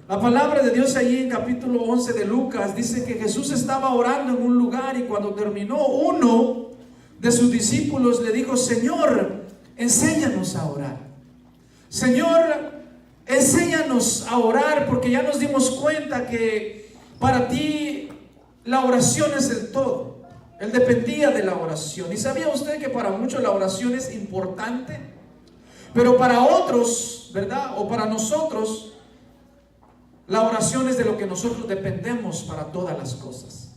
La palabra de Dios allí en capítulo 11 de Lucas dice que Jesús estaba orando en un lugar y cuando terminó, uno de sus discípulos le dijo: Señor, enséñanos a orar. Señor, enséñanos a orar, porque ya nos dimos cuenta que para ti la oración es el todo. Él dependía de la oración. ¿Y sabía usted que para muchos la oración es importante? Pero para otros, ¿verdad? O para nosotros, la oración es de lo que nosotros dependemos para todas las cosas.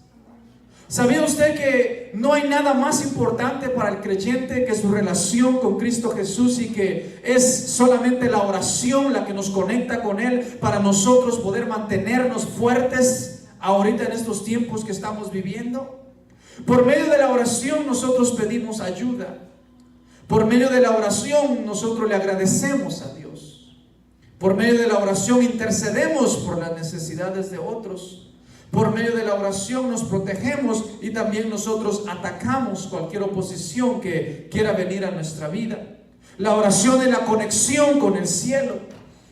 ¿Sabía usted que no hay nada más importante para el creyente que su relación con Cristo Jesús, y que es solamente la oración la que nos conecta con Él para nosotros poder mantenernos fuertes ahorita en estos tiempos que estamos viviendo? Por medio de la oración nosotros pedimos ayuda. Por medio de la oración nosotros le agradecemos a Dios. Por medio de la oración intercedemos por las necesidades de otros. Por medio de la oración nos protegemos y también nosotros atacamos cualquier oposición que quiera venir a nuestra vida. La oración es la conexión con el cielo.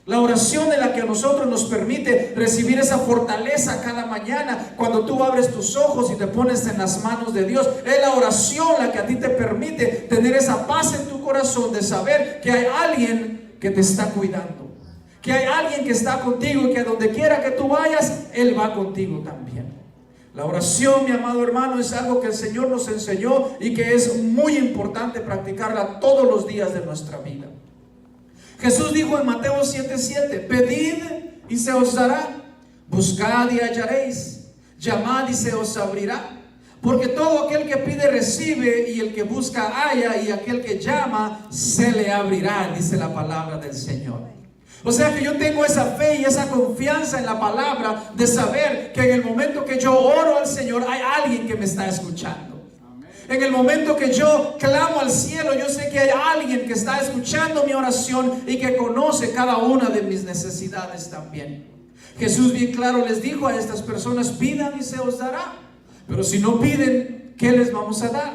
La oración es la que a nosotros nos permite recibir esa fortaleza cada mañana. Cuando tú abres tus ojos y te pones en las manos de Dios, es la oración la que a ti te permite tener esa paz en tu corazón de saber que hay alguien que te está cuidando, que hay alguien que está contigo y que donde quiera que tú vayas, Él va contigo también. La oración, mi amado hermano, es algo que el Señor nos enseñó y que es muy importante practicarla todos los días de nuestra vida. Jesús dijo en Mateo 7:7: pedid y se os dará, buscad y hallaréis, llamad y se os abrirá. Porque todo aquel que pide recibe, y el que busca halla, y aquel que llama se le abrirá, dice la palabra del Señor. O sea que yo tengo esa fe y esa confianza en la palabra de saber que en el momento que yo oro al Señor hay alguien que me está escuchando. En el momento que yo clamo al cielo, yo sé que hay alguien que está escuchando mi oración y que conoce cada una de mis necesidades también. Jesús bien claro les dijo a estas personas: pidan y se os dará. Pero si no piden, ¿qué les vamos a dar?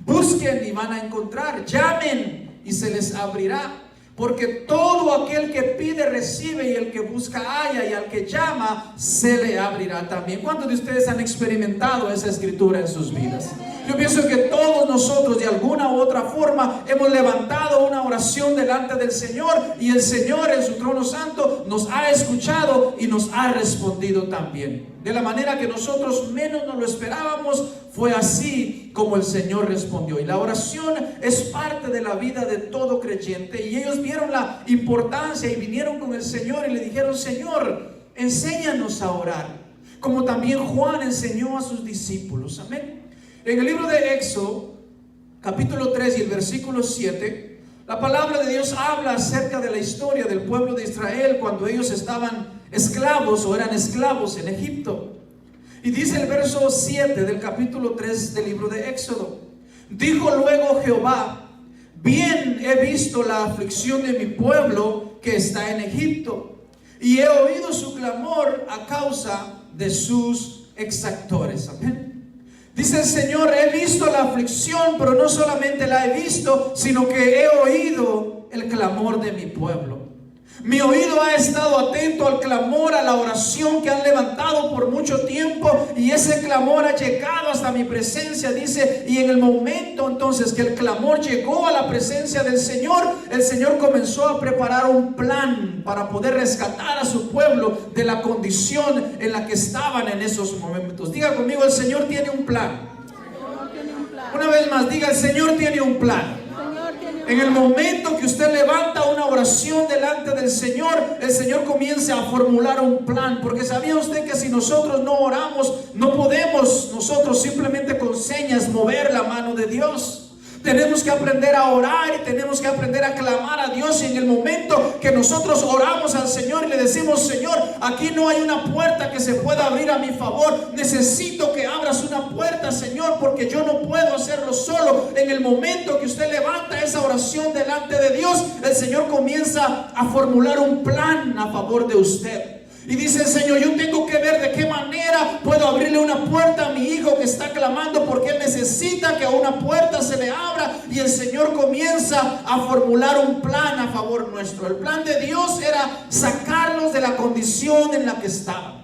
Busquen y van a encontrar. Llamen y se les abrirá. Porque todo aquel que pide recibe, y el que busca halla, y al que llama se le abrirá también. ¿Cuántos de ustedes han experimentado esa escritura en sus vidas? Yo pienso que todos nosotros de alguna u otra forma hemos levantado una oración delante del Señor, y el Señor en su trono santo nos ha escuchado y nos ha respondido también. De la manera que nosotros menos nos lo esperábamos, fue así como el Señor respondió. Y la oración es parte de la vida de todo creyente. Y ellos vieron la importancia y vinieron con el Señor y le dijeron: Señor, enséñanos a orar, como también Juan enseñó a sus discípulos. Amén. En el libro de Éxodo, capítulo 3 y el versículo 7, la palabra de Dios habla acerca de la historia del pueblo de Israel cuando ellos estaban esclavos o eran esclavos en Egipto. Y dice el verso 7 del capítulo 3 del libro de Éxodo: dijo luego Jehová: bien he visto la aflicción de mi pueblo que está en Egipto, y he oído su clamor a causa de sus exactores. Amén. Dice el Señor: he visto la aflicción, pero no solamente la he visto, sino que he oído el clamor de mi pueblo. Mi oído ha estado atento al clamor, a la oración que han levantado por mucho tiempo, y ese clamor ha llegado hasta mi presencia, dice. Y en el momento entonces que el clamor llegó a la presencia del Señor, el Señor comenzó a preparar un plan para poder rescatar a su pueblo de la condición en la que estaban en esos momentos. Diga conmigo: el Señor tiene un plan. Una vez más, diga: el Señor tiene un plan. En el momento que usted levanta una oración delante del Señor, el Señor comienza a formular un plan. Porque ¿sabía usted que si nosotros no oramos, no podemos nosotros simplemente con señas mover la mano de Dios? Tenemos que aprender a orar y tenemos que aprender a clamar a Dios. Y en el momento que nosotros oramos al Señor y le decimos: Señor, aquí no hay una puerta que se pueda abrir a mi favor, necesito que abras una puerta, Señor, porque yo no puedo hacerlo solo. En el momento que usted levanta esa oración delante de Dios, el Señor comienza a formular un plan a favor de usted. Y dice el Señor, yo tengo que ver de qué manera puedo abrirle una puerta a mi hijo que está clamando porque él necesita que una puerta se le abra. Y el Señor comienza a formular un plan a favor nuestro. El plan de Dios era sacarlos de la condición en la que estaban.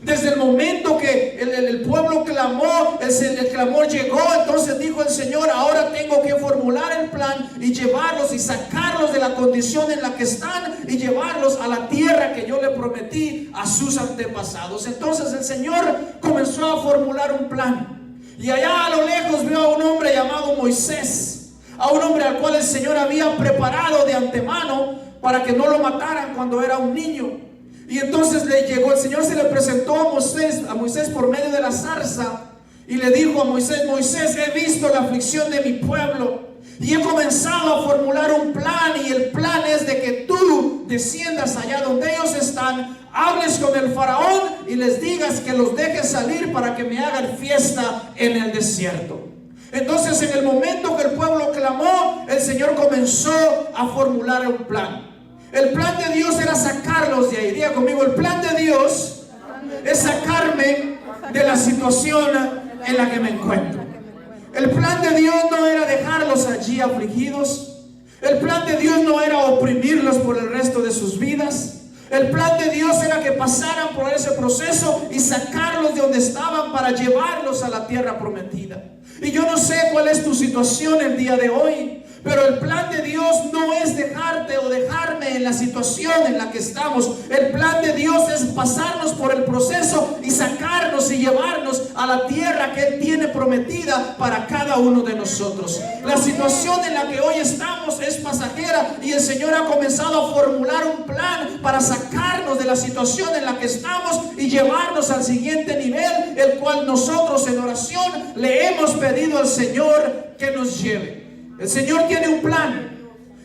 Desde el momento que el pueblo clamó, el clamor llegó, entonces dijo el Señor, ahora tengo que formular el plan y llevarlos y sacarlos de la condición en la que están y llevarlos a la tierra que yo le prometí a sus antepasados. Entonces el Señor comenzó a formular un plan. Y allá a lo lejos vio a un hombre llamado Moisés, a un hombre al cual el Señor había preparado de antemano para que no lo mataran cuando era un niño. Y entonces le llegó, el Señor se le presentó a Moisés por medio de la zarza y le dijo a Moisés, Moisés, he visto la aflicción de mi pueblo y he comenzado a formular un plan, y el plan es de que tú desciendas allá donde ellos están, hables con el faraón y les digas que los dejes salir para que me hagan fiesta en el desierto. Entonces en el momento que el pueblo clamó, el Señor comenzó a formular un plan. El plan de Dios era sacarlos de ahí. Diga conmigo, el plan de Dios es sacarme de la situación en la que me encuentro. El plan de Dios no era dejarlos allí afligidos. El plan de Dios no era oprimirlos por el resto de sus vidas. El plan de Dios era que pasaran por ese proceso y sacarlos de donde estaban para llevarlos a la tierra prometida. Y yo no sé cuál es tu situación el día de hoy, pero el plan de Dios no es dejarte o dejarme en la situación en la que estamos. El plan de Dios es pasarnos por el proceso y sacarnos y llevarnos a la tierra que Él tiene prometida para cada uno de nosotros. La situación en la que hoy estamos es pasajera, y el Señor ha comenzado a formular un plan para sacarnos de la situación en la que estamos y llevarnos al siguiente nivel, el cual nosotros en oración le hemos pedido al Señor que nos lleve. El Señor tiene un plan.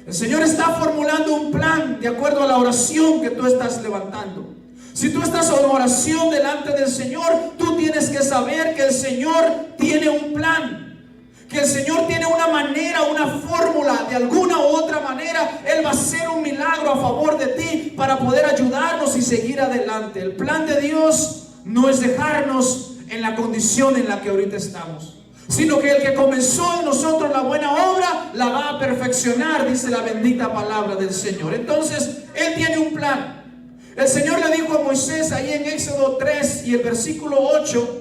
El Señor está formulando un plan de acuerdo a la oración que tú estás levantando. Si tú estás en oración delante del Señor, tú tienes que saber que el Señor tiene un plan, que el Señor tiene una manera, una fórmula. De alguna u otra manera Él va a hacer un milagro a favor de ti para poder ayudarnos y seguir adelante. El plan de Dios no es dejarnos en la condición en la que ahorita estamos, sino que el que comenzó en nosotros la buena obra la va a perfeccionar, dice la bendita palabra del Señor. Entonces Él tiene un plan. El Señor le dijo a Moisés ahí en Éxodo 3 y el versículo 8,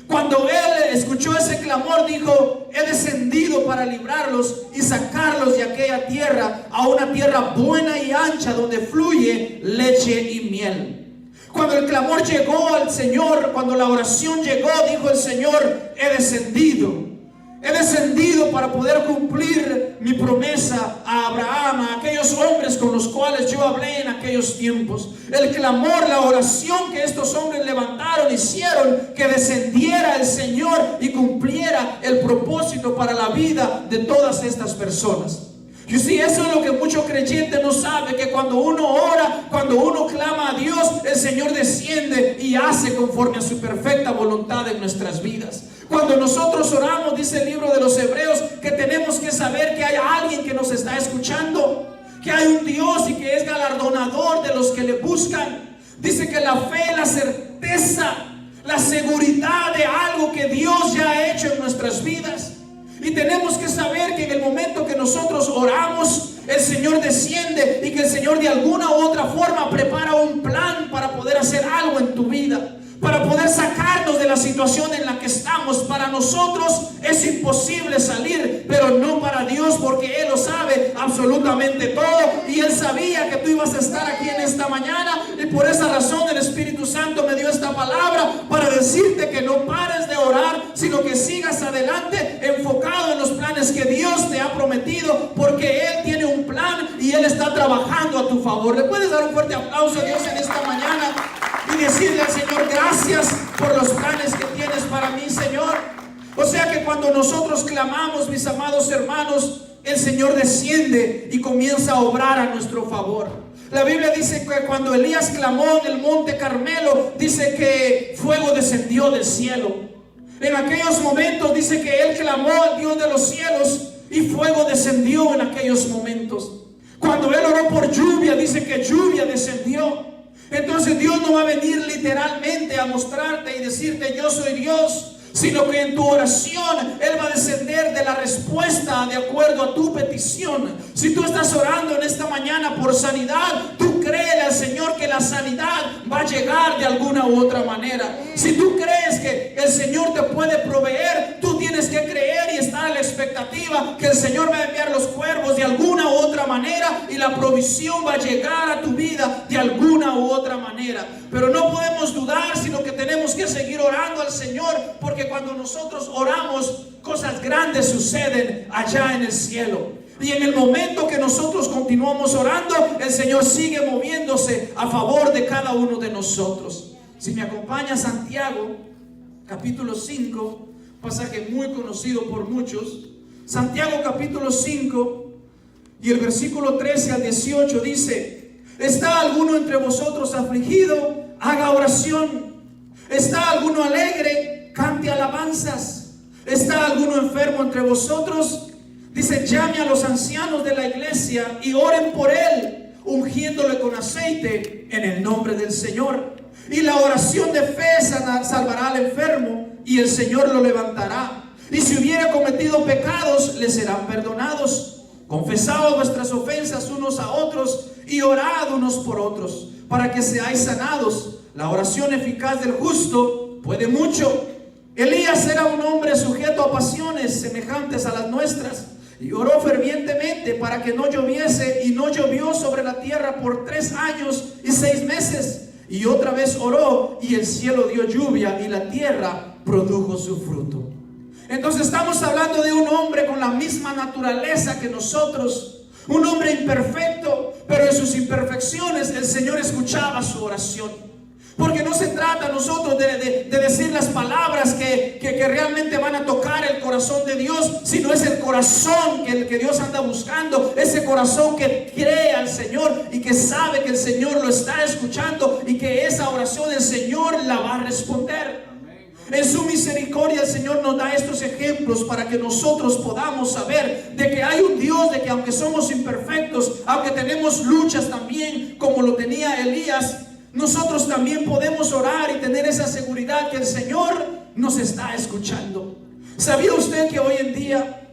cuando Él escuchó ese clamor, dijo, he descendido para librarlos y sacarlos de aquella tierra a una tierra buena y ancha donde fluye leche y miel. Cuando el clamor llegó al Señor, cuando la oración llegó, dijo el Señor, he descendido para poder cumplir mi promesa a Abraham, a aquellos hombres con los cuales yo hablé en aquellos tiempos. El clamor, la oración que estos hombres levantaron, hicieron que descendiera el Señor y cumpliera el propósito para la vida de todas estas personas. Y sí, eso es lo que muchos creyentes no saben, que cuando uno ora, cuando uno clama a Dios, el Señor desciende y hace conforme a su perfecta voluntad en nuestras vidas. Cuando nosotros oramos, dice el libro de los Hebreos, que tenemos que saber que hay alguien que nos está escuchando, que hay un Dios y que es galardonador de los que le buscan. Dice que la fe, la certeza, la seguridad de algo que Dios ya ha hecho en nuestras vidas. Y tenemos que saber que en el momento que nosotros oramos, el Señor desciende y que el Señor de alguna u otra forma prepara un plan para poder hacer algo en tu vida, para poder sacarnos de la situación en la que estamos. Para nosotros es imposible salir, pero no para Dios, porque Él lo sabe absolutamente todo. Y Él sabía que tú ibas a estar aquí en esta mañana, y por esa razón el Espíritu Santo me dio esta palabra para decirte que no pares de orar, sino que sigas adelante enfocado en los planes que Dios te ha prometido, porque Él tiene un plan y Él está trabajando a tu favor. ¿Le puedes dar un fuerte aplauso a Dios en esta mañana y decirle al Señor, gracias por los planes que tienes para mí, Señor? O sea que cuando nosotros clamamos, mis amados hermanos, el Señor desciende y comienza a obrar a nuestro favor. La Biblia dice que cuando Elías clamó en el monte Carmelo, dice que fuego descendió del cielo. En aquellos momentos dice que él clamó al Dios de los cielos y fuego descendió en aquellos momentos. Cuando él oró por lluvia, dice que lluvia descendió. Entonces Dios no va a venir literalmente a mostrarte y decirte yo soy Dios, sino que en tu oración Él va a descender de la respuesta de acuerdo a tu petición. Si tú estás orando en esta mañana por sanidad, tú créele al Señor que la sanidad va a llegar de alguna u otra manera. Si tú crees que el Señor te puede proveer, tú tienes que creer y estar a la expectativa que el Señor va a enviar los cuervos de alguna u otra manera y la provisión va a llegar a tu vida de alguna u otra manera. Pero no podemos dudar, sino que tenemos que seguir orando al Señor, porque cuando nosotros oramos, cosas grandes suceden allá en el cielo. Y en el momento que nosotros continuamos orando, el Señor sigue moviéndose a favor de cada uno de nosotros. Si me acompaña Santiago, capítulo 5, pasaje muy conocido por muchos. Santiago capítulo 5 y el versículo 13 al 18 dice: ¿está alguno entre vosotros afligido? Haga oración. ¿Está alguno alegre? Cante alabanzas. ¿Está alguno enfermo entre vosotros? Dice: llame a los ancianos de la iglesia y oren por él, ungiéndole con aceite en el nombre del Señor. Y la oración de fe salvará al enfermo, y el Señor lo levantará. Y si hubiera cometido pecados, le serán perdonados. Confesaos vuestras ofensas unos a otros y orad unos por otros, para que seáis sanados. La oración eficaz del justo puede mucho. Elías era un hombre sujeto a pasiones semejantes a las nuestras, y oró fervientemente para que no lloviese, y no llovió sobre la tierra por 3 años y 6 meses. Y otra vez oró, y el cielo dio lluvia, y la tierra produjo su fruto. Entonces estamos hablando de un hombre con la misma naturaleza que nosotros, un hombre imperfecto, pero en sus imperfecciones el Señor escuchaba su oración. Porque no se trata nosotros de decir las palabras que realmente van a tocar el corazón de Dios, sino es el corazón que Dios anda buscando, ese corazón que cree al Señor y que sabe que el Señor lo está escuchando y que esa oración el Señor la va a responder. En su misericordia el Señor nos da estos ejemplos para que nosotros podamos saber de que hay un Dios, de que aunque somos imperfectos, aunque tenemos luchas también como lo tenía Elías, nosotros también podemos orar y tener esa seguridad que el Señor nos está escuchando. ¿Sabía usted que hoy en día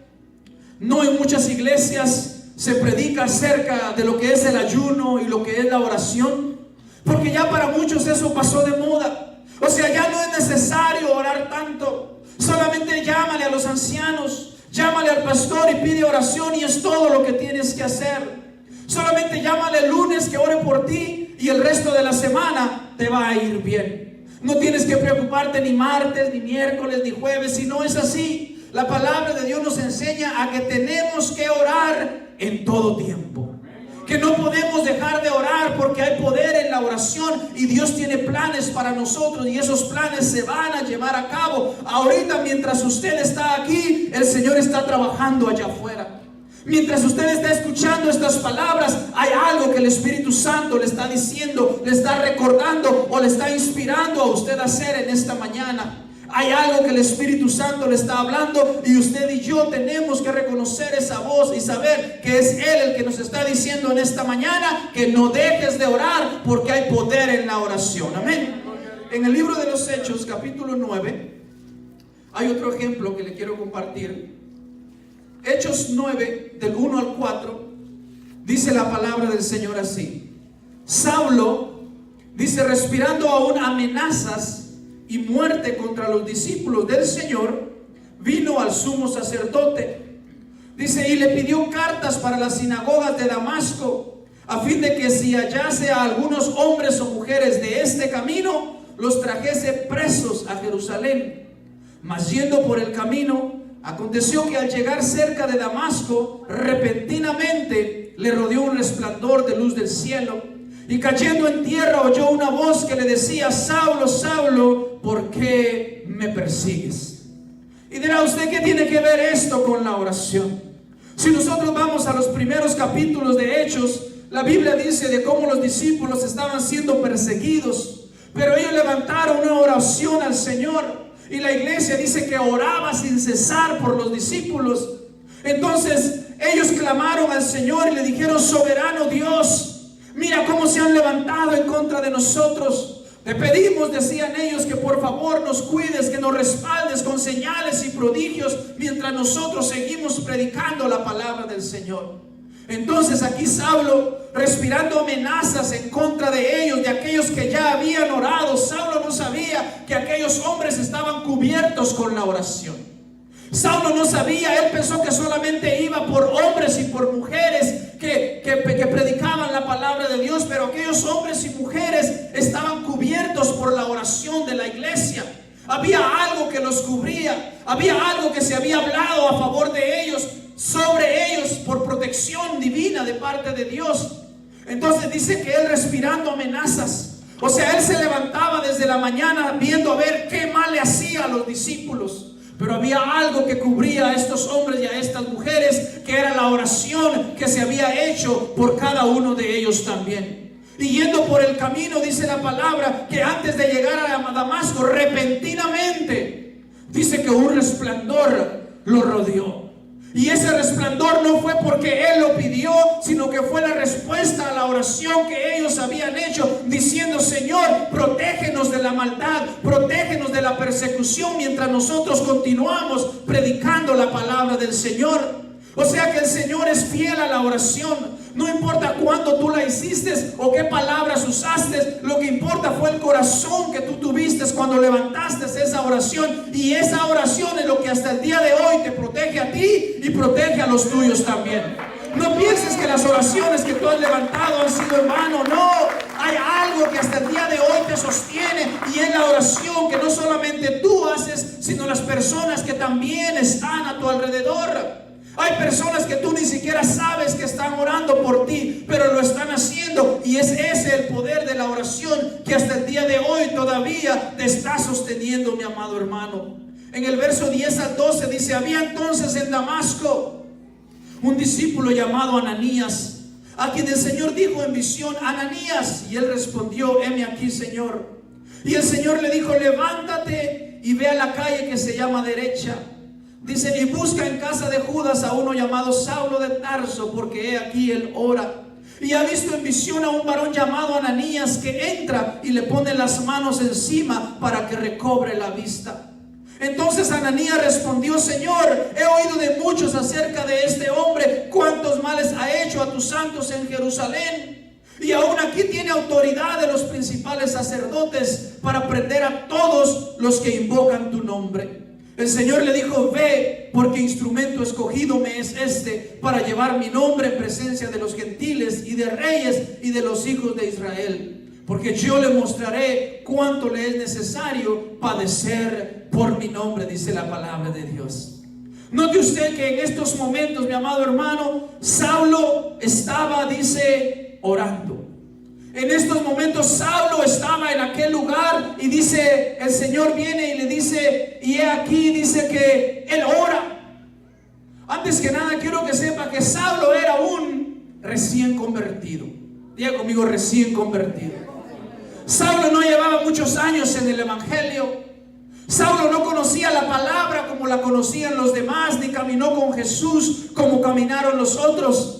no en muchas iglesias se predica acerca de lo que es el ayuno y lo que es la oración? Porque ya para muchos eso pasó de moda. O sea, ya no es necesario orar tanto. Solamente llámale a los ancianos, llámale al pastor y pide oración, y es todo lo que tienes que hacer. Solamente llámale el lunes que ore por ti, y el resto de la semana te va a ir bien. No tienes que preocuparte ni martes, ni miércoles, ni jueves. Si no es así, la palabra de Dios nos enseña a que tenemos que orar en todo tiempo. Que no podemos dejar de orar, porque hay poder en la oración y Dios tiene planes para nosotros, y esos planes se van a llevar a cabo. Ahorita, mientras usted está aquí, el Señor está trabajando allá afuera. Mientras usted está escuchando estas palabras, hay algo que el Espíritu Santo le está diciendo, le está recordando o le está inspirando a usted a hacer en esta mañana. Hay algo que el Espíritu Santo le está hablando, y usted y yo tenemos que reconocer esa voz y saber que es Él el que nos está diciendo en esta mañana que no dejes de orar, porque hay poder en la oración. Amén. En el libro de los Hechos, capítulo 9, hay otro ejemplo que le quiero compartir. Hechos 9, del 1 al 4, dice la palabra del Señor así: Saulo, dice, respirando aún amenazas y muerte contra los discípulos del Señor, vino al sumo sacerdote. Dice, y le pidió cartas para las sinagogas de Damasco, a fin de que si hallase a algunos hombres o mujeres de este camino, los trajese presos a Jerusalén. Mas yendo por el camino, aconteció que al llegar cerca de Damasco, repentinamente le rodeó un resplandor de luz del cielo, y cayendo en tierra oyó una voz que le decía: Saulo, Saulo, ¿por qué me persigues? Y dirá usted, ¿qué tiene que ver esto con la oración? Si nosotros vamos a los primeros capítulos de Hechos, la Biblia dice de cómo los discípulos estaban siendo perseguidos, pero ellos levantaron una oración al Señor, y la iglesia dice que oraba sin cesar por los discípulos. Entonces ellos clamaron al Señor y le dijeron: soberano Dios, mira cómo se han levantado en contra de nosotros. Te pedimos, decían ellos, que por favor nos cuides, que nos respaldes con señales y prodigios mientras nosotros seguimos predicando la palabra del Señor. Entonces aquí Saulo, respirando amenazas en contra de ellos, de aquellos que ya habían orado. Saulo no sabía que aquellos hombres estaban cubiertos con la oración. Saulo no sabía, él pensó que solamente iba por hombres y por mujeres que predicaban la palabra de Dios, pero aquellos hombres y mujeres estaban cubiertos por la oración de la iglesia. Había algo que los cubría, había algo que se había hablado a favor de ellos, sobre ellos, por protección divina de parte de Dios. Entonces dice que él, respirando amenazas, o sea, él se levantaba desde la mañana viendo a ver qué mal le hacía a los discípulos. Pero había algo que cubría a estos hombres y a estas mujeres, que era la oración que se había hecho por cada uno de ellos también. Y yendo por el camino, dice la palabra, que antes de llegar a Damasco, repentinamente, dice que un resplandor lo rodeó. Y ese resplandor no fue porque él lo pidió, sino que fue la respuesta a la oración que ellos habían hecho, diciendo: Señor, protégenos de la maldad, protégenos de la persecución, mientras nosotros continuamos predicando la palabra del Señor. O sea que el Señor es fiel a la oración. No importa cuándo tú la hiciste o qué palabras usaste, lo que importa fue el corazón que tú tuviste cuando levantaste esa oración. Y esa oración es lo que hasta el día de hoy te protege a ti y protege a los tuyos también. No pienses que las oraciones que tú has levantado han sido en vano. No, hay algo que hasta el día de hoy te sostiene, y es la oración que no solamente tú haces, sino las personas que también están a tu alrededor. Hay personas que tú ni siquiera sabes que están orando por ti, pero lo están haciendo, y es ese el poder de la oración que hasta el día de hoy todavía te está sosteniendo, mi amado hermano. En el verso 10 al 12 dice: había entonces en Damasco un discípulo llamado Ananías, a quien el Señor dijo en visión: Ananías. Y él respondió: heme aquí, Señor. Y el Señor le dijo: levántate y ve a la calle que se llama Derecha. Dice: y busca en casa de Judas a uno llamado Saulo de Tarso, porque he aquí él ora. Y ha visto en visión a un varón llamado Ananías, que entra y le pone las manos encima para que recobre la vista. Entonces Ananías respondió: Señor, he oído de muchos acerca de este hombre, cuántos males ha hecho a tus santos en Jerusalén. Y aún aquí tiene autoridad de los principales sacerdotes para prender a todos los que invocan tu nombre. El Señor le dijo: ve, porque instrumento escogido me es este, para llevar mi nombre en presencia de los gentiles y de reyes y de los hijos de Israel. Porque yo le mostraré cuánto le es necesario padecer por mi nombre, dice la palabra de Dios. Note usted que en estos momentos, mi amado hermano, Saulo estaba, dice, orando. En estos momentos Saulo estaba en aquel lugar, y dice, el Señor viene y le dice, y he aquí, dice que él ora. Antes que nada quiero que sepa que Saulo era un recién convertido. Diga conmigo: recién convertido. Saulo no llevaba muchos años en el evangelio. Saulo no conocía la palabra como la conocían los demás, ni caminó con Jesús como caminaron los otros.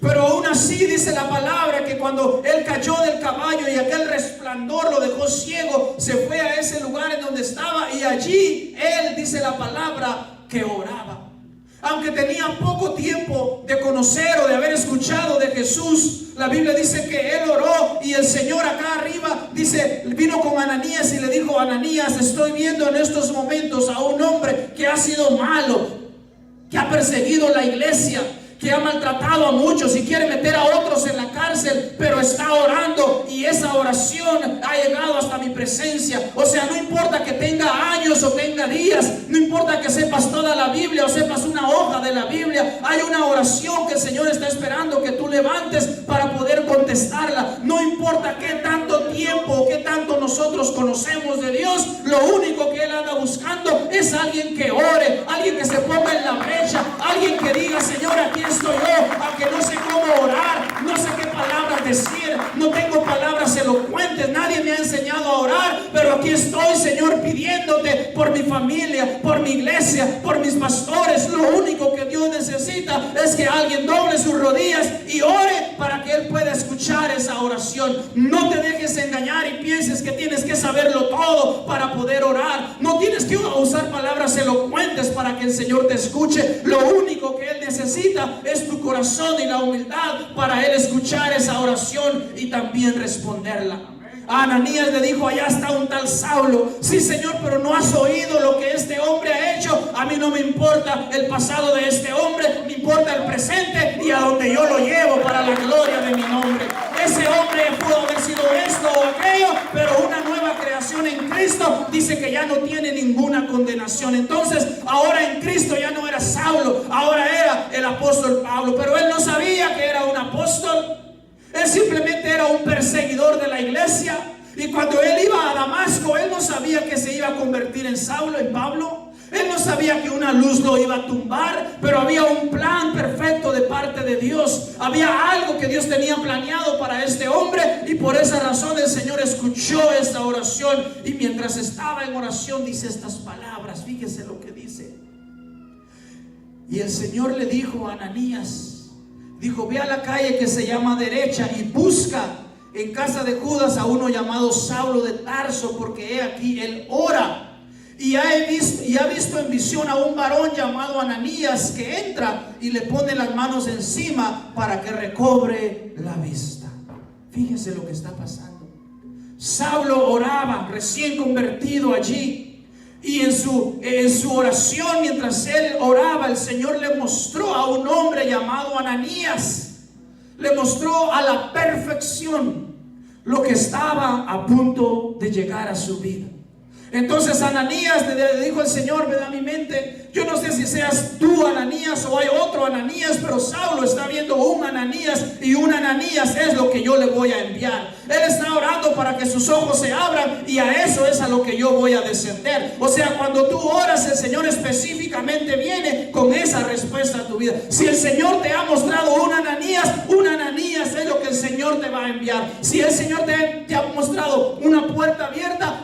Pero aún así dice la palabra que cuando él cayó del caballo y aquel resplandor lo dejó ciego, se fue a ese lugar en donde estaba, y allí él, dice la palabra, que oraba. Aunque tenía poco tiempo de conocer o de haber escuchado de Jesús, la Biblia dice que él oró, y el Señor acá arriba dice, vino con Ananías y le dijo: Ananías, estoy viendo en estos momentos a un hombre que ha sido malo, que ha perseguido la iglesia, que ha maltratado a muchos y quiere meter a otros en la cárcel, pero está orando, y esa oración ha llegado hasta mi presencia. O sea, no importa que tenga años o tenga días, no importa que sepas toda la Biblia o sepas una hoja de la Biblia, hay una oración que el Señor está esperando que tú levantes para poder contestarla. No importa qué tanto tiempo o qué tanto nosotros conocemos de Dios, lo único que Él anda buscando es alguien que ore, alguien que se ponga en la brecha, alguien que diga: Señor, aquí estoy yo, aunque no sé cómo orar, no sé qué palabras decir, no tengo palabras elocuentes, nadie me ha enseñado a orar, pero aquí estoy, Señor, pidiéndote por mi familia, por mi iglesia, por mis pastores. Lo único que Dios necesita es que alguien doble sus rodillas y ore para que Él pueda escuchar esa oración. No te dejes engañar y pienses que tienes que saberlo todo para poder orar. No tienes que usar palabras elocuentes para que el Señor te escuche. Lo único que Él necesita es tu corazón y la humildad para Él escuchar esa oración y también responderla. A Ananías le dijo: allá está un tal Saulo. Sí, Señor, pero no has oído lo que este hombre ha hecho. A mí no me importa el pasado de este hombre, me importa el presente y a donde yo lo llevo para la gloria de mi nombre. Ese hombre pudo haber sido esto o aquello, pero una nueva creación en Cristo dice que ya no tiene ninguna condenación. Entonces ahora en Cristo ya no era Saulo, ahora era el apóstol Pablo. Pero él no sabía que era un apóstol. Él simplemente era un perseguidor de la iglesia. Y cuando él iba a Damasco, él no sabía que se iba a convertir en Saulo, en Pablo. Él no sabía que una luz lo iba a tumbar, pero había un plan perfecto de parte de Dios. Había algo que Dios tenía planeado para este hombre, y por esa razón el Señor escuchó esta oración. Y mientras estaba en oración dice estas palabras. Fíjese lo que dice. Y el Señor le dijo a Ananías, dijo: ve a la calle que se llama Derecha y busca en casa de Judas a uno llamado Saulo de Tarso, porque he aquí él ora. Y ha visto en visión a un varón llamado Ananías que entra y le pone las manos encima para que recobre la vista. Fíjese lo que está pasando. Saulo oraba, recién convertido allí. Y en su oración, mientras él oraba, el Señor le mostró a un hombre llamado Ananías. Le mostró a la perfección lo que estaba a punto de llegar a su vida. Entonces Ananías le dijo al Señor: ven a mi mente, yo no sé si seas tú Ananías o hay otro Ananías, pero Saulo está viendo un Ananías, y un Ananías es lo que yo le voy a enviar. Él está orando para que sus ojos se abran, y a eso es a lo que yo voy a descender. O sea, cuando tú oras, el Señor específicamente viene con esa respuesta a tu vida. Si el Señor te ha mostrado un Ananías es lo que el Señor te va a enviar. Si el Señor te ha mostrado una puerta abierta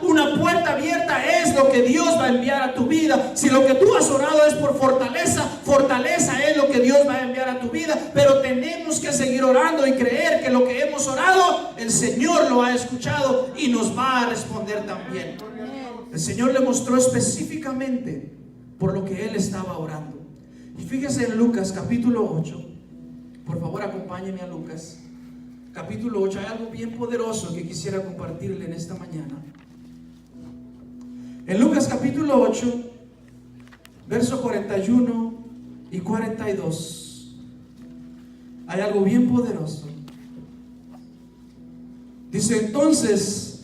es lo que Dios va a enviar a tu vida. Si lo que tú has orado es por fortaleza es lo que Dios va a enviar a tu vida. Pero tenemos que seguir orando y creer que lo que hemos orado, el Señor lo ha escuchado y nos va a responder también. El Señor le mostró específicamente por lo que él estaba orando. Y fíjese en Lucas capítulo 8. Por favor, acompáñeme a Lucas capítulo 8. Hay algo bien poderoso que quisiera compartirle en esta mañana. En Lucas capítulo 8, versos 41 y 42, hay algo bien poderoso. Dice: entonces,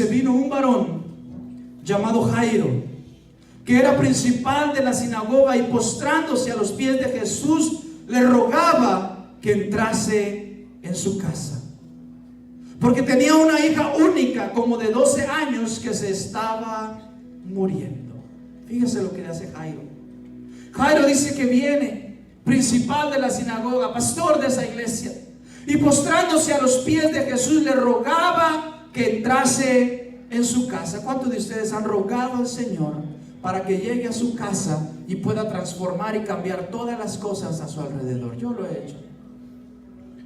vino un varón llamado Jairo, que era principal de la sinagoga, y postrándose a los pies de Jesús, le rogaba que entrase en su casa, porque tenía una hija única, como de 12 años, que se estaba muriendo. Fíjese lo que hace Jairo. Jairo dice que viene, principal de la sinagoga, pastor de esa iglesia, y postrándose a los pies de Jesús le rogaba que entrase en su casa. ¿Cuántos de ustedes han rogado al Señor para que llegue a su casa y pueda transformar y cambiar todas las cosas a su alrededor? Yo lo he hecho.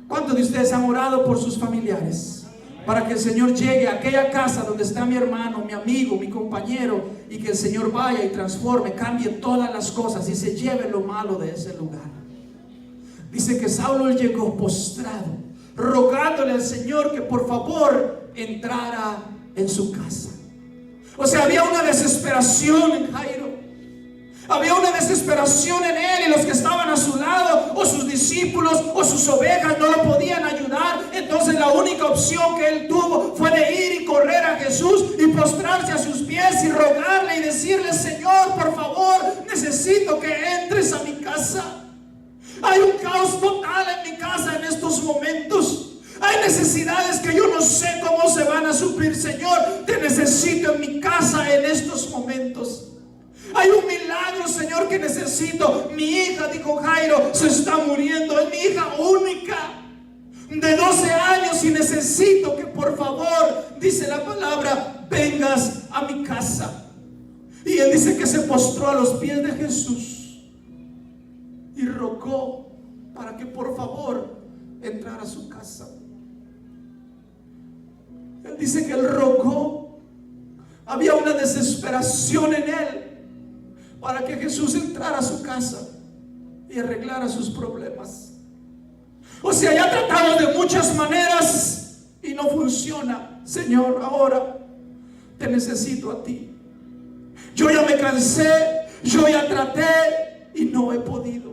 ¿Cuántos de ustedes han orado por sus familiares para que el Señor llegue a aquella casa donde está mi hermano, mi amigo, mi compañero, y que el Señor vaya y transforme, cambie todas las cosas y se lleve lo malo de ese lugar? Dice que Saulo llegó postrado, rogándole al Señor que por favor entrara en su casa. O sea, había una desesperación en Jairo. Había una desesperación en él, y los que estaban a su lado, o sus discípulos, o sus ovejas, no lo podían ayudar. Entonces la única opción que él tuvo fue de ir y correr a Jesús y postrarse a sus pies y rogarle y decirle: Señor, por favor, necesito que entres a mi casa. Hay un caos total en mi casa en estos momentos. Hay necesidades que yo no sé cómo se van a suplir. Señor, te necesito en mi casa en estos momentos. Hay un milagro, Señor, que necesito. Mi hija, dijo Jairo, se está muriendo. Es mi hija única, de 12 años, y necesito que por favor, dice la palabra, vengas a mi casa. Y él dice que se postró a los pies de Jesús y rogó para que por favor entrara a su casa. Él dice que él rogó. Había una desesperación en él para que Jesús entrara a su casa y arreglara sus problemas. O sea, ya tratamos de muchas maneras y no funciona. Señor, ahora te necesito a ti. Yo ya me cansé, yo ya traté y no he podido.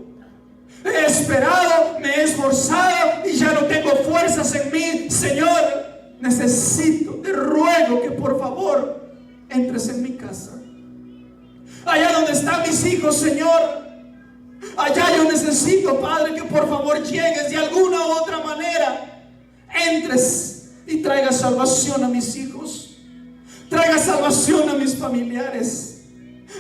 He esperado, me he esforzado y ya no tengo fuerzas en mí. Señor, necesito, te ruego que por favor entres en mi casa. Allá donde están mis hijos, Señor, allá yo necesito, Padre, que por favor llegues de alguna u otra manera, entres y traigas salvación a mis hijos, traigas salvación a mis familiares.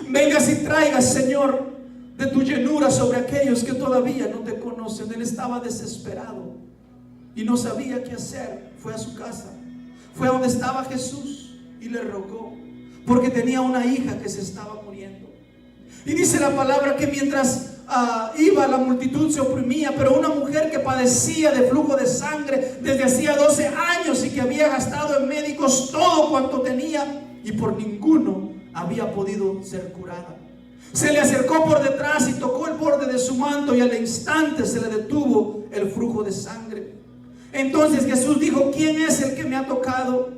Vengas y traigas, Señor, de tu llenura sobre aquellos que todavía no te conocen. Él estaba desesperado y no sabía qué hacer. Fue a su casa, fue a donde estaba Jesús y le rogó, porque tenía una hija que se estaba muriendo. Y dice la palabra que mientras iba, la multitud se oprimía, pero una mujer que padecía de flujo de sangre desde hacía 12 años y que había gastado en médicos todo cuanto tenía y por ninguno había podido ser curada, se le acercó por detrás y tocó el borde de su manto, y al instante se le detuvo el flujo de sangre. Entonces Jesús dijo: ¿quién es el que me ha tocado?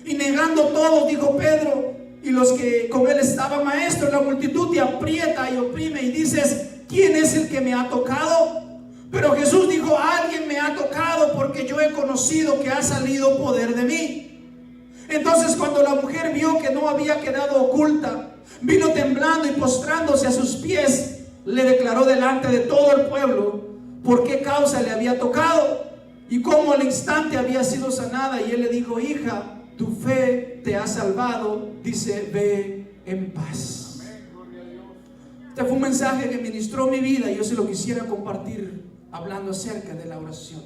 Y negando todos, dijo Pedro y los que con él estaban: Maestro, la multitud te aprieta y oprime y dices: ¿quién es el que me ha tocado? Pero Jesús dijo: alguien me ha tocado, porque yo he conocido que ha salido poder de mí. Entonces, cuando la mujer vio que no había quedado oculta, vino temblando y postrándose a sus pies, le declaró delante de todo el pueblo por qué causa le había tocado y cómo al instante había sido sanada. Y él le dijo: hija, tu fe te ha salvado, dice, ve en paz. Este fue un mensaje que ministró mi vida y yo se lo quisiera compartir hablando acerca de la oración.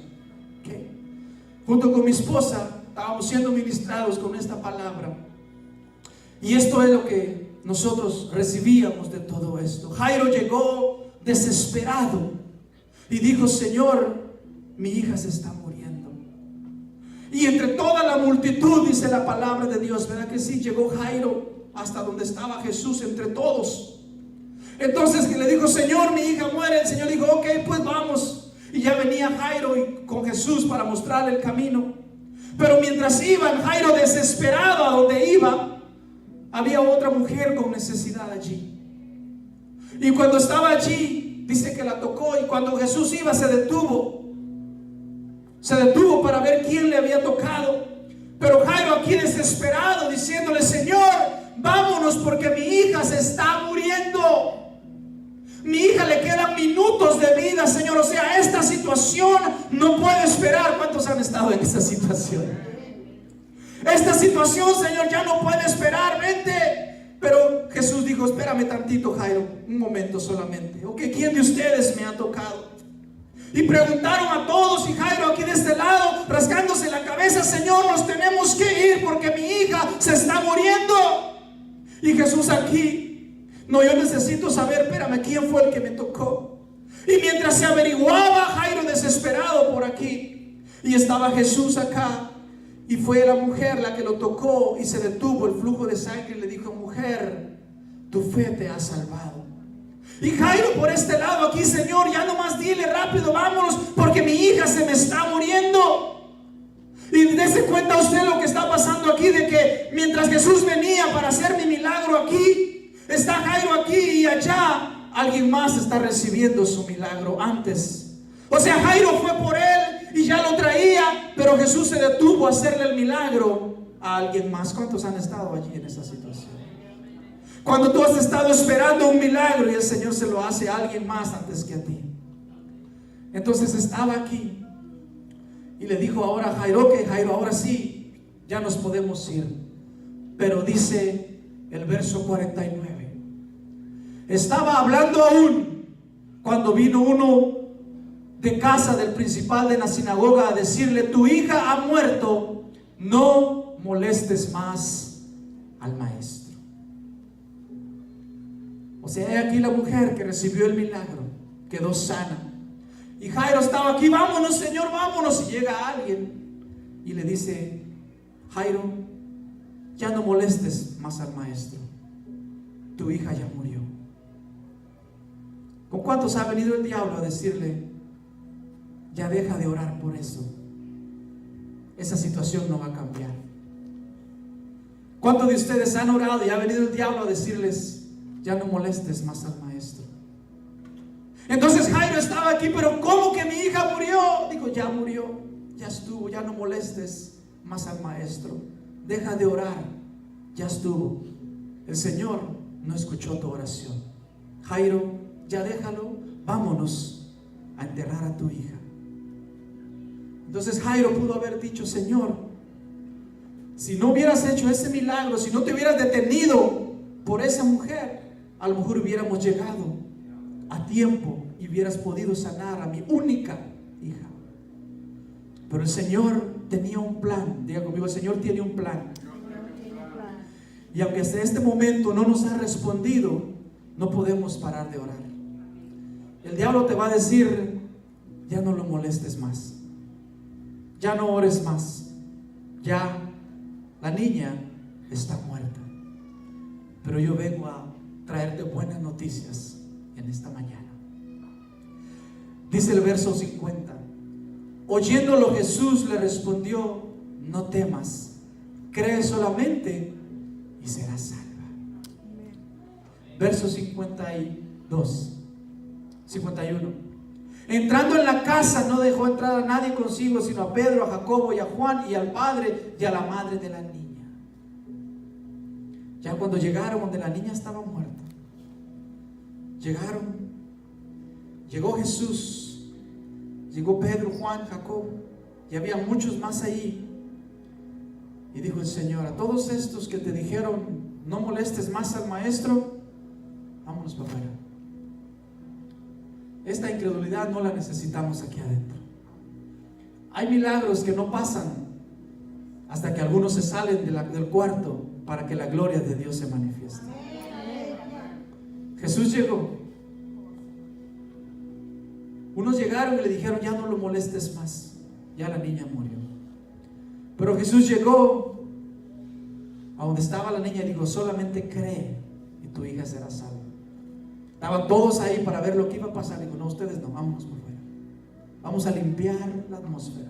Junto con mi esposa estábamos siendo ministrados con esta palabra, y esto es lo que nosotros recibíamos de todo esto. Jairo llegó desesperado y dijo: Señor, mi hija se está muriendo. Y entre toda la multitud, dice la palabra de Dios, ¿verdad que sí? Llegó Jairo hasta donde estaba Jesús entre todos. Entonces que le dijo: Señor, mi hija muere. El Señor dijo: ok, pues vamos. Y ya venía Jairo con Jesús para mostrarle el camino. Pero mientras iban, Jairo desesperado a donde iba, había otra mujer con necesidad allí. Y cuando estaba allí, dice que la tocó, y cuando Jesús iba se detuvo para ver quién le había tocado. Pero Jairo aquí desesperado, diciéndole: Señor, vámonos porque mi hija se está muriendo. Mi hija le quedan minutos de vida, Señor. O sea, esta situación no puede esperar. ¿Cuántos han estado en esta situación? Esta situación, Señor, ya no puede esperar. Vente. Pero Jesús dijo: espérame tantito, Jairo, un momento solamente. Ok, ¿quién de ustedes me ha tocado? Y preguntaron a todos, y Jairo aquí de este lado, rascándose la cabeza: Señor, nos tenemos que ir porque mi hija se está muriendo. Y Jesús aquí: no, yo necesito saber, espérame, ¿quién fue el que me tocó? Y mientras se averiguaba, Jairo desesperado por aquí, y estaba Jesús acá, y fue la mujer la que lo tocó, y se detuvo el flujo de sangre, y le dijo: mujer, tu fe te ha salvado. Y Jairo por este lado aquí: Señor, ya nomás dile rápido, vámonos, porque mi hija se me está muriendo. Y dése cuenta usted lo que está pasando aquí, de que mientras Jesús venía para hacer mi milagro aquí, está Jairo aquí, y allá alguien más está recibiendo su milagro antes. O sea, Jairo fue por él y ya lo traía, pero Jesús se detuvo a hacerle el milagro a alguien más. ¿Cuántos han estado allí en esa situación? Cuando tú has estado esperando un milagro y el Señor se lo hace a alguien más antes que a ti. Entonces estaba aquí y le dijo ahora a Jairo: que Jairo, ahora sí, ya nos podemos ir. Pero dice el verso 49: estaba hablando aún cuando vino uno de casa del principal de la sinagoga a decirle: tu hija ha muerto, no molestes más al maestro. O sea, he aquí la mujer que recibió el milagro, quedó sana. Y Jairo estaba aquí: vámonos, Señor, vámonos. Y llega alguien y le dice: Jairo, ya no molestes más al maestro, tu hija ya murió. ¿Con cuántos ha venido el diablo a decirle, ya deja de orar por eso? Esa situación no va a cambiar. ¿Cuántos de ustedes han orado y ha venido el diablo a decirles, ya no molestes más al maestro? Entonces Jairo estaba aquí, pero ¿cómo que mi hija murió? Dijo, ya murió, ya estuvo, ya no molestes más al maestro. Deja de orar, ya estuvo. El Señor no escuchó tu oración. Jairo, ya déjalo, vámonos a enterrar a tu hija. Entonces Jairo pudo haber dicho, Señor, si no hubieras hecho ese milagro, si no te hubieras detenido por esa mujer, a lo mejor hubiéramos llegado a tiempo y hubieras podido sanar a mi única hija. Pero el Señor tenía un plan. Diga conmigo, el Señor tiene un plan. Y aunque hasta este momento no nos ha respondido, no podemos parar de orar. El diablo te va a decir, ya no lo molestes más, ya no ores más, ya la niña está muerta. Pero yo vengo a traerte buenas noticias en esta mañana. Dice el verso 50, oyéndolo Jesús le respondió, no temas, cree solamente y serás salva. Verso 51. Entrando en la casa no dejó entrar a nadie consigo, sino a Pedro, a Jacobo y a Juan y al padre y a la madre de la niña. Ya cuando llegaron donde la niña estaba muerta, llegó Jesús, llegó Pedro, Juan, Jacobo, y había muchos más ahí. Y dijo el Señor, a todos estos que te dijeron no molestes más al maestro, vámonos para afuera. Esta incredulidad no la necesitamos aquí adentro. Hay milagros que no pasan hasta que algunos se salen del cuarto para que la gloria de Dios se manifieste. Jesús llegó. Unos llegaron y le dijeron, ya no lo molestes más, ya la niña murió. Pero Jesús llegó a donde estaba la niña y dijo, solamente cree y tu hija será salva. Estaban todos ahí para ver lo que iba a pasar. Digo, no, ustedes no, vámonos por fuera. Vamos a limpiar la atmósfera.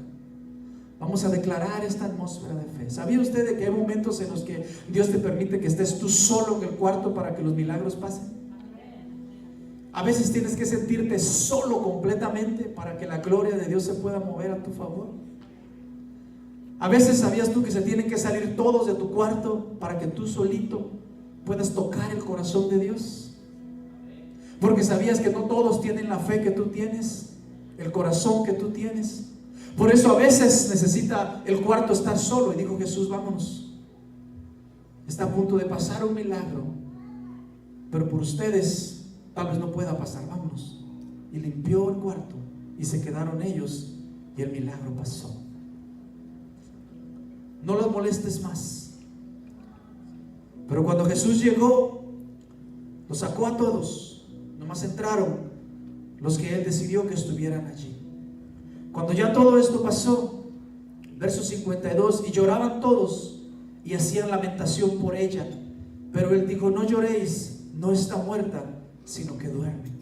Vamos a declarar esta atmósfera de fe. ¿Sabía usted de que hay momentos en los que Dios te permite que estés tú solo en el cuarto para que los milagros pasen? A veces tienes que sentirte solo completamente para que la gloria de Dios se pueda mover a tu favor. A veces sabías tú que se tienen que salir todos de tu cuarto para que tú solito puedas tocar el corazón de Dios. Porque sabías que no todos tienen la fe que tú tienes, el corazón que tú tienes. Por eso a veces necesita el cuarto estar solo. Y dijo Jesús, vámonos. Está a punto de pasar un milagro, pero por ustedes tal vez no pueda pasar, vámonos. Y limpió el cuarto y se quedaron ellos y el milagro pasó. No los molestes más. Pero cuando Jesús llegó, los sacó a todos. Nomás entraron los que Él decidió que estuvieran allí. Cuando ya todo esto pasó, verso 52, y lloraban todos y hacían lamentación por ella. Pero Él dijo, no lloréis, no está muerta, sino que duerme.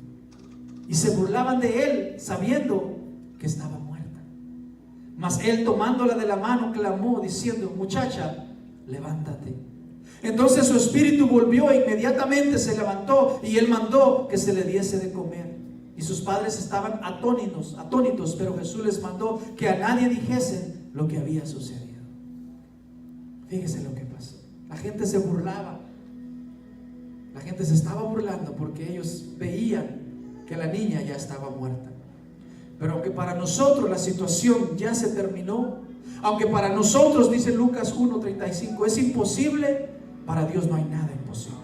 Y se burlaban de Él, sabiendo que estaba muerta. Mas Él, tomándola de la mano, clamó, diciendo, muchacha, levántate. Entonces su espíritu volvió e inmediatamente se levantó y Él mandó que se le diese de comer. Y sus padres estaban atónitos, pero Jesús les mandó que a nadie dijesen lo que había sucedido. Fíjese lo que pasó. La gente se burlaba. La gente se estaba burlando porque ellos veían que la niña ya estaba muerta. Pero aunque para nosotros la situación ya se terminó, aunque para nosotros, dice Lucas 1:35, es imposible, para Dios no hay nada imposible.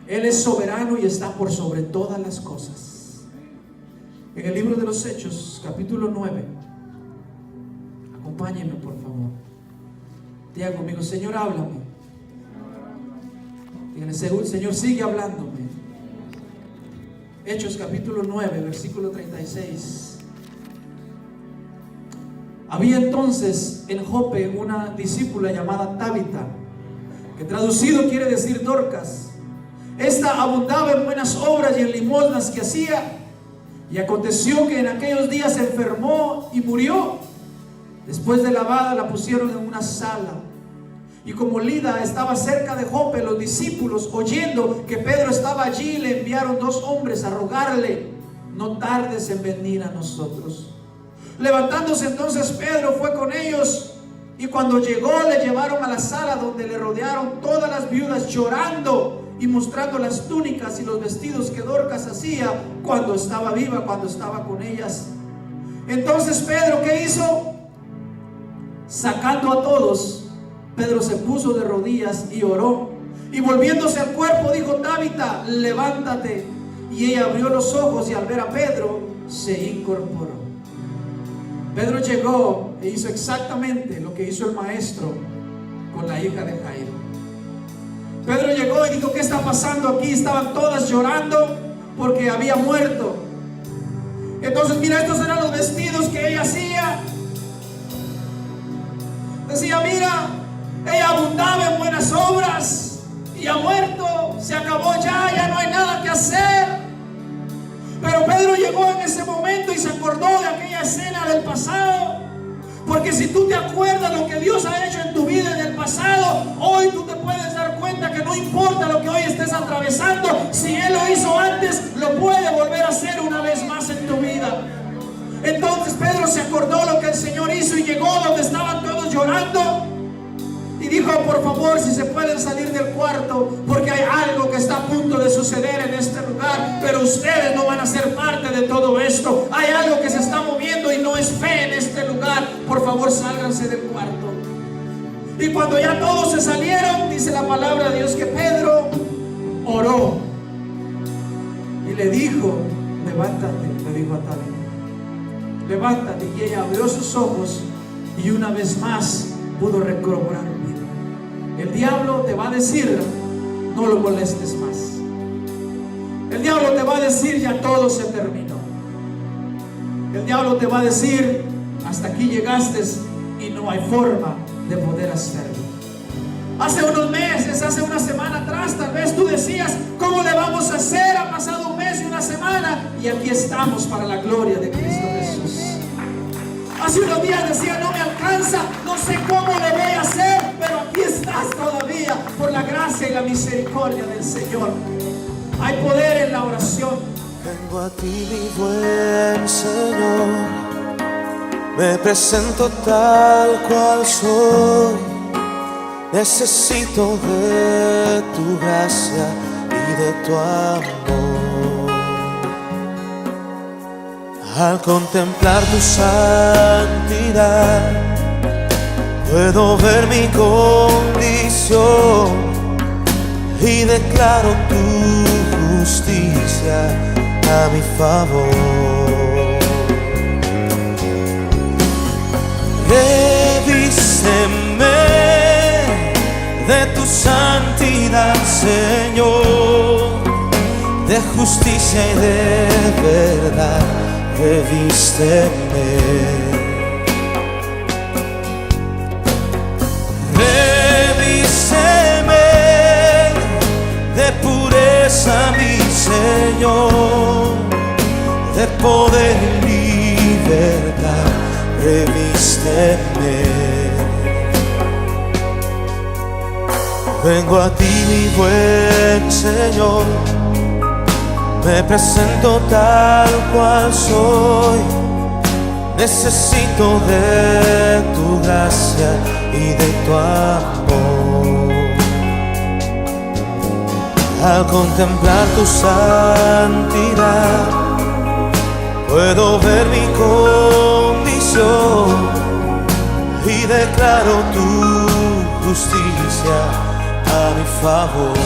Él es soberano y está por sobre todas las cosas. En el libro de los Hechos, capítulo 9, acompáñenme por favor. Diga conmigo, Señor, háblame. Díganle, Señor, sigue hablándome. Hechos capítulo 9, versículo 36. Había entonces en Jope una discípula llamada Tabita, que traducido quiere decir Dorcas. Esta abundaba en buenas obras y en limosnas que hacía. Y aconteció que en aquellos días se enfermó y murió. Después de lavada la pusieron en una sala. Y como Lida estaba cerca de Jope, los discípulos, oyendo que Pedro estaba allí, le enviaron 2 hombres a rogarle: no tardes en venir a nosotros. Levantándose entonces Pedro fue con ellos, y cuando llegó le llevaron a la sala, donde le rodearon todas las viudas llorando y mostrando las túnicas y los vestidos que Dorcas hacía cuando estaba viva, cuando estaba con ellas. Entonces Pedro, ¿qué hizo? Sacando a todos, Pedro se puso de rodillas y oró, y volviéndose al cuerpo dijo: Tabita, levántate. Y ella abrió los ojos, y al ver a Pedro se incorporó. Pedro llegó e hizo exactamente lo que hizo el maestro con la hija de Jairo. Pedro llegó y dijo: ¿qué está pasando aquí? Estaban todas llorando porque había muerto. Entonces, mira, estos eran los vestidos que ella hacía. Decía: mira, ella abundaba en buenas obras y ha muerto, se acabó ya no hay nada que hacer. Pero Pedro llegó en ese momento y se acordó de aquella escena del pasado. Porque si tú te acuerdas lo que Dios ha hecho en tu vida en el pasado, hoy tú te puedes dar cuenta que no importa lo que hoy estés atravesando, si Él lo hizo antes, lo puede volver a hacer una vez más en tu vida. Entonces Pedro se acordó lo que el Señor hizo y llegó donde estaban todos llorando. Y dijo: por favor, si se pueden salir del cuarto, porque hay algo que está a punto de suceder en este lugar, pero ustedes no van a ser parte de todo esto. Hay algo que se está moviendo y no es fe en este lugar. Por favor, sálganse del cuarto. Y cuando ya todos se salieron, dice la palabra de Dios que Pedro oró y le dijo: levántate, le dijo a Tabita, levántate. Y ella abrió sus ojos y una vez más pudo recobrar vida. El diablo te va a decir: no lo molestes más. El diablo te va a decir: ya todo se terminó. El diablo te va a decir: hasta aquí llegaste y no hay forma de poder hacerlo. Hace unos meses, hace una semana atrás, tal vez tú decías: ¿cómo le vamos a hacer? Ha pasado un mes y una semana y aquí estamos para la gloria de Cristo Jesús. Hace unos días decía: no me alcanza, no sé cómo le voy a hacer, pero aquí estás todavía por la gracia y la misericordia del Señor. Hay poder en la oración. Vengo a ti, mi buen Señor, me presento tal cual soy. Necesito de tu gracia y de tu amor. Al contemplar tu santidad, puedo ver mi condición y declaro tu justicia a mi favor. Revísteme de tu santidad, Señor, de justicia y de verdad. Revísteme, revísteme de pureza, mi Señor, de poder y libertad. Revísteme. Vengo a ti, mi buen Señor, me presento tal cual soy. Necesito de tu gracia y de tu amor. Al contemplar tu santidad, puedo ver mi condición y declaro tu justicia a mi favor.